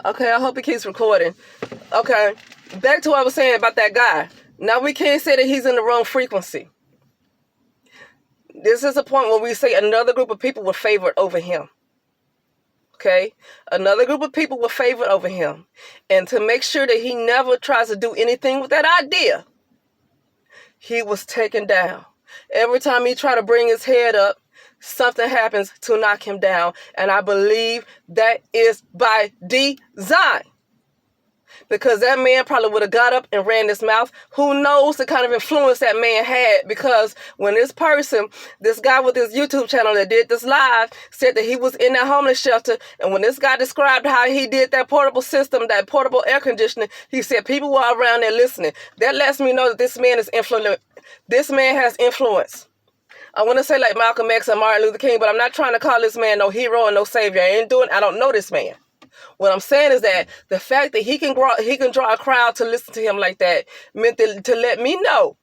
Okay, I hope he keeps recording. Okay, back to what I was saying about that guy. Now we can't say that he's in the wrong frequency. This is a point where we say another group of people were favored over him. Okay, another group of people were favored over him. And to make sure that he never tries to do anything with that idea, he was taken down. Every time he tried to bring his head up, something happens to knock him down. And I believe that is by design. Because that man probably would have got up and ran his mouth. Who knows the kind of influence that man had? Because when this guy with his YouTube channel that did this live, said that he was in that homeless shelter, and when this guy described how he did that portable system, that portable air conditioning, he said people were around there listening. That lets me know that this man is influential. This man has influence. I want to say like Malcolm X and Martin Luther King, but I'm not trying to call this man no hero and no savior. I don't know this man. What I'm saying is that the fact that he can draw a crowd to listen to him like that meant to let me know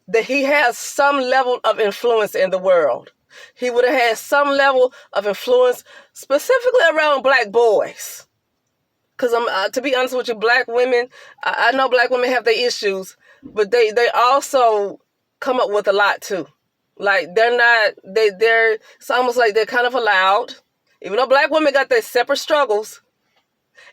that he has some level of influence in the world. He would have had some level of influence specifically around black boys. Because to be honest with you, black women, I know black women have their issues, but they also come up with a lot too. Like it's almost like they're kind of allowed. Even though black women got their separate struggles,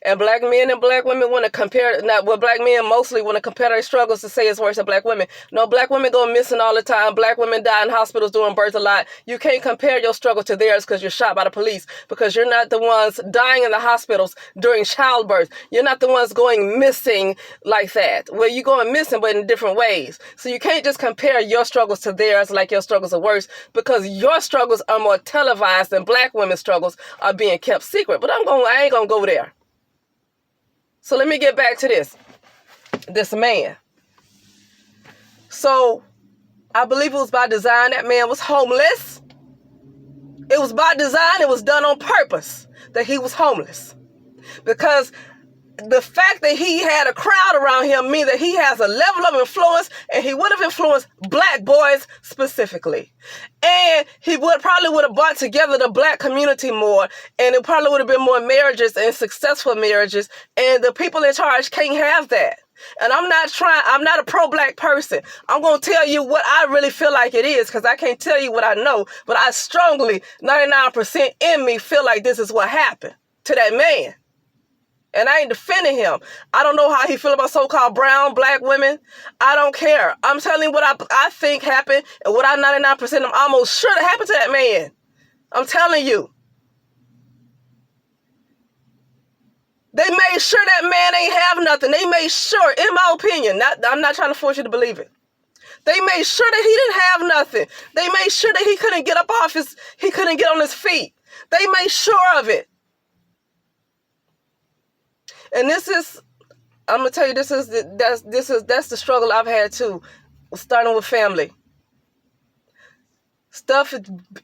and black men and black women want to compare, black men mostly want to compare their struggles to say it's worse than black women. No, black women go missing all the time. Black women die in hospitals doing birth a lot. You can't compare your struggle to theirs because you're shot by the police, because you're not the ones dying in the hospitals during childbirth. You're not the ones going missing like that. Well, you're going missing, but in different ways. So you can't just compare your struggles to theirs like your struggles are worse, because your struggles are more televised than black women's struggles are being kept secret. But I ain't going to go there. So let me get back to this man. So I believe it was by design that man was homeless. It was by design. It was done on purpose that he was homeless. Because the fact that he had a crowd around him means that he has a level of influence, and he would have influenced black boys specifically. And he probably would have brought together the black community more, and it probably would have been more marriages and successful marriages, and the people in charge can't have that. And I'm not a pro-black person. I'm going to tell you what I really feel like it is, because I can't tell you what I know, but I strongly, 99% in me, feel like this is what happened to that man. And I ain't defending him. I don't know how he feel about so-called brown, black women. I don't care. I'm telling you what I think happened, and what I 99% I'm almost sure that happened to that man. I'm telling you. They made sure that man ain't have nothing. They made sure, in my opinion, I'm not trying to force you to believe it. They made sure that he didn't have nothing. They made sure that he couldn't get he couldn't get on his feet. They made sure of it. And I'm gonna tell you, that's the struggle I've had too, starting with family. Stuff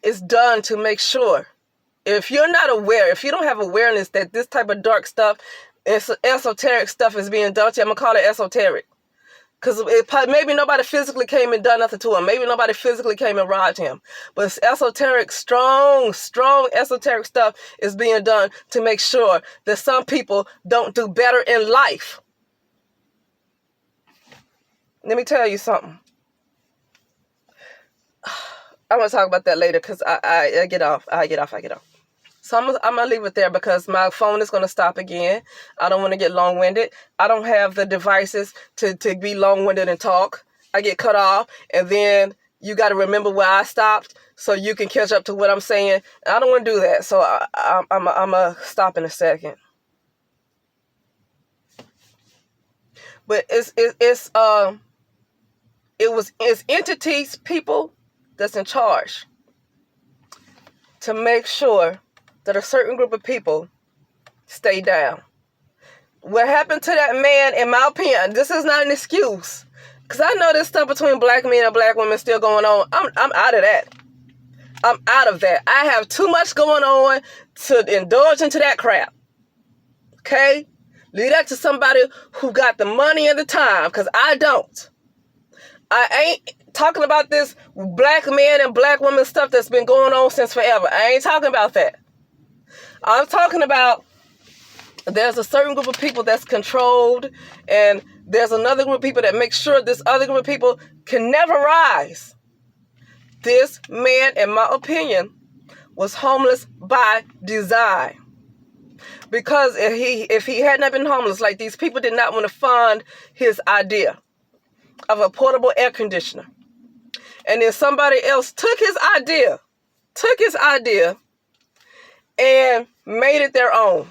is done to make sure. If you're not aware, if you don't have awareness that this type of dark stuff, esoteric stuff is being done to you, I'm gonna call it esoteric. Because maybe nobody physically came and done nothing to him. Maybe nobody physically came and robbed him. But it's esoteric, strong esoteric stuff is being done to make sure that some people don't do better in life. Let me tell you something. I'm going to talk about that later, because I get off. So I'm going to leave it there, because my phone is going to stop again. I don't want to get long-winded. I don't have the devices to be long-winded and talk. I get cut off, and then you got to remember where I stopped so you can catch up to what I'm saying. I don't want to do that, so I'm going to stop in a second. But it's entities, people that's in charge to make sure that a certain group of people stay down. What happened to that man, in my opinion, this is not an excuse, because I know this stuff between black men and black women still going on. I'm out of that. I'm out of that. I have too much going on to indulge into that crap. Okay? Leave that to somebody who got the money and the time, because I don't. I ain't talking about this black man and black woman stuff that's been going on since forever. I ain't talking about that. I'm talking about There's a certain group of people that's controlled, and there's another group of people that make sure this other group of people can never rise. This man, in my opinion, was homeless by design. Because if he had not been homeless, like, these people did not want to fund his idea of a portable air conditioner. And then somebody else took his idea and made it their own.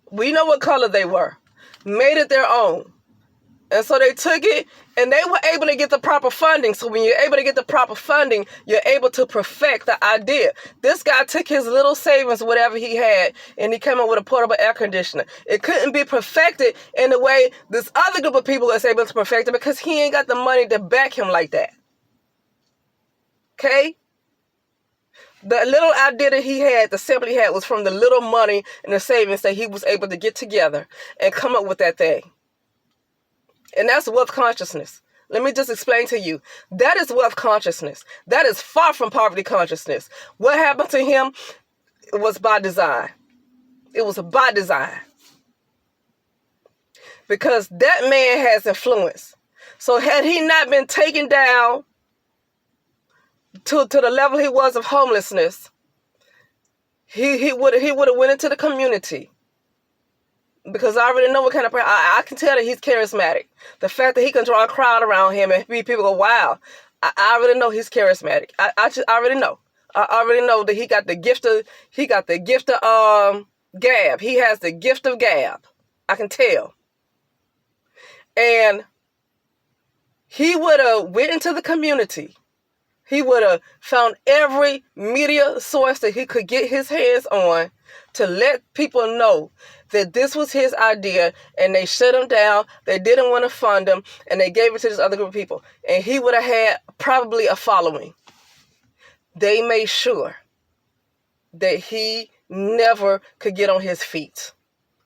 We know what color they were. Made it their own. And so they took it, and they were able to get the proper funding. So when you're able to get the proper funding, you're able to perfect the idea. This guy took his little savings, whatever he had, and he came up with a portable air conditioner. It couldn't be perfected in the way this other group of people is able to perfect it, because he ain't got the money to back him like that. Okay? The little idea that he had, the sample he had, was from the little money and the savings that he was able to get together and come up with that thing. And that's wealth consciousness. Let me just explain to you. That is wealth consciousness. That is far from poverty consciousness. What happened to him, it was by design. It was by design. Because that man has influence. So had he not been taken down to the level he was of homelessness, he would have went into the community. Because I already know what kind of person. I can tell that he's charismatic. The fact that he can draw a crowd around him and people go, wow. I already know he's charismatic. I already know. I already know that he got the gift of gab. He has the gift of gab. I can tell. And he would have went into the community. He would have found every media source that he could get his hands on to let people know that this was his idea, and they shut him down. They didn't want to fund him, and they gave it to this other group of people. And he would have had probably a following. They made sure that he never could get on his feet.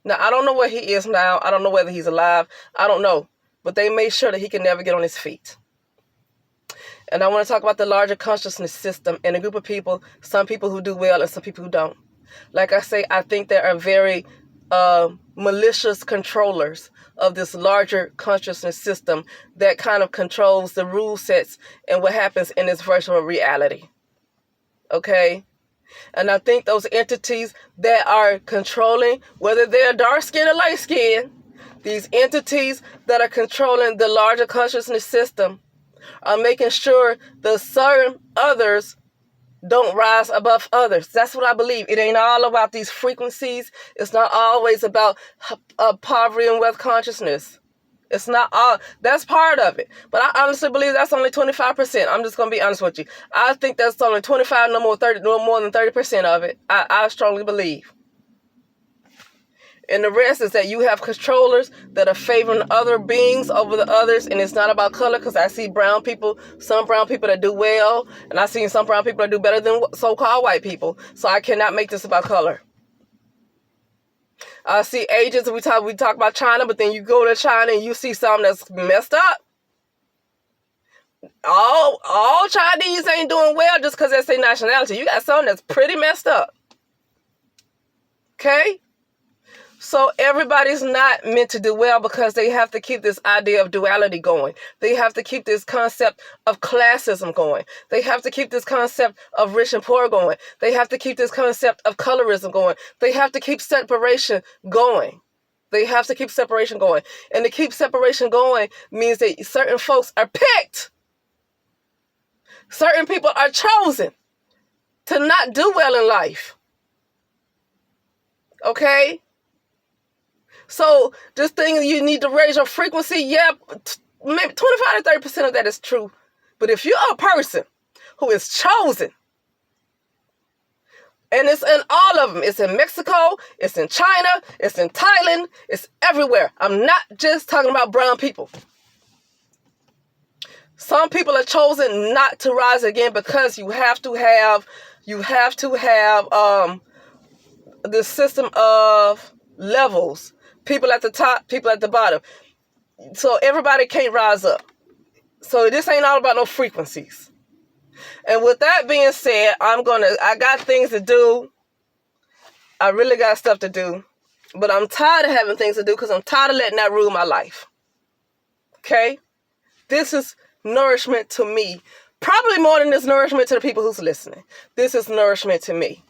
Now, I don't know where he is now. I don't know whether he's alive. I don't know. But they made sure that he could never get on his feet. And I want to talk about the larger consciousness system and a group of people, some people who do well and some people who don't. Like I say, I think there are very malicious controllers of this larger consciousness system that kind of controls the rule sets and what happens in this virtual reality. Okay? And I think those entities that are controlling, whether they're dark skin or light skin, these entities that are controlling the larger consciousness system are making sure the certain others don't rise above others. That's what I believe. It ain't all about these frequencies. It's not always about poverty and wealth consciousness. It's not all. That's part of it. But I honestly believe that's only 25%. I'm just going to be honest with you. I think that's only 25, no more than 30% of it. I strongly believe. And the rest is that you have controllers that are favoring other beings over the others. And it's not about color, because I see brown people, some brown people that do well. And I see some brown people that do better than so-called white people. So I cannot make this about color. I see agents, we talk about China, but then you go to China and you see something that's messed up. All Chinese ain't doing well just because that's their nationality. You got something that's pretty messed up. Okay? So everybody's not meant to do well, because they have to keep this idea of duality going. They have to keep this concept of classism going. They have to keep this concept of rich and poor going. They have to keep this concept of colorism going. They have to keep separation going. They have to keep separation going. And to keep separation going means that certain folks are picked. Certain people are chosen to not do well in life. Okay? So this thing, you need to raise your frequency. Yeah, maybe 25 to 30% of that is true. But if you're a person who is chosen, and it's in all of them, it's in Mexico, it's in China, it's in Thailand, it's everywhere. I'm not just talking about brown people. Some people are chosen not to rise again because you have to have the system of levels. People at the top, people at the bottom. So everybody can't rise up. So this ain't all about no frequencies. And with that being said, I got things to do. I really got stuff to do. But I'm tired of having things to do because I'm tired of letting that rule my life. Okay? This is nourishment to me. Probably more than this nourishment to the people who's listening. This is nourishment to me.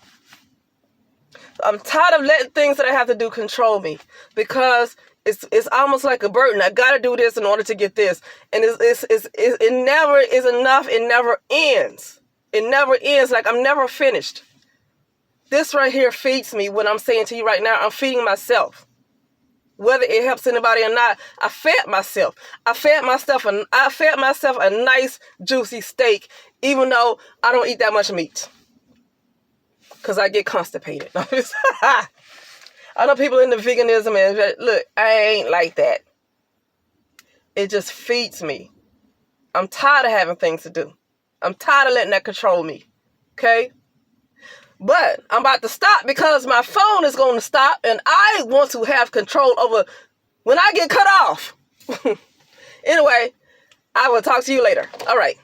I'm tired of letting things that I have to do control me because it's almost like a burden. I got to do this in order to get this. And it never is enough. It never ends. It never ends. Like I'm never finished. This right here feeds me. What I'm saying to you right now, I'm feeding myself. Whether it helps anybody or not, I fed myself. I fed myself a nice juicy steak, even though I don't eat that much meat. Because I get constipated. I know people into veganism and look, I ain't like that. It just feeds me. I'm tired of having things to do. I'm tired of letting that control me. Okay? But I'm about to stop because my phone is going to stop and I want to have control over when I get cut off. Anyway, I will talk to you later. All right.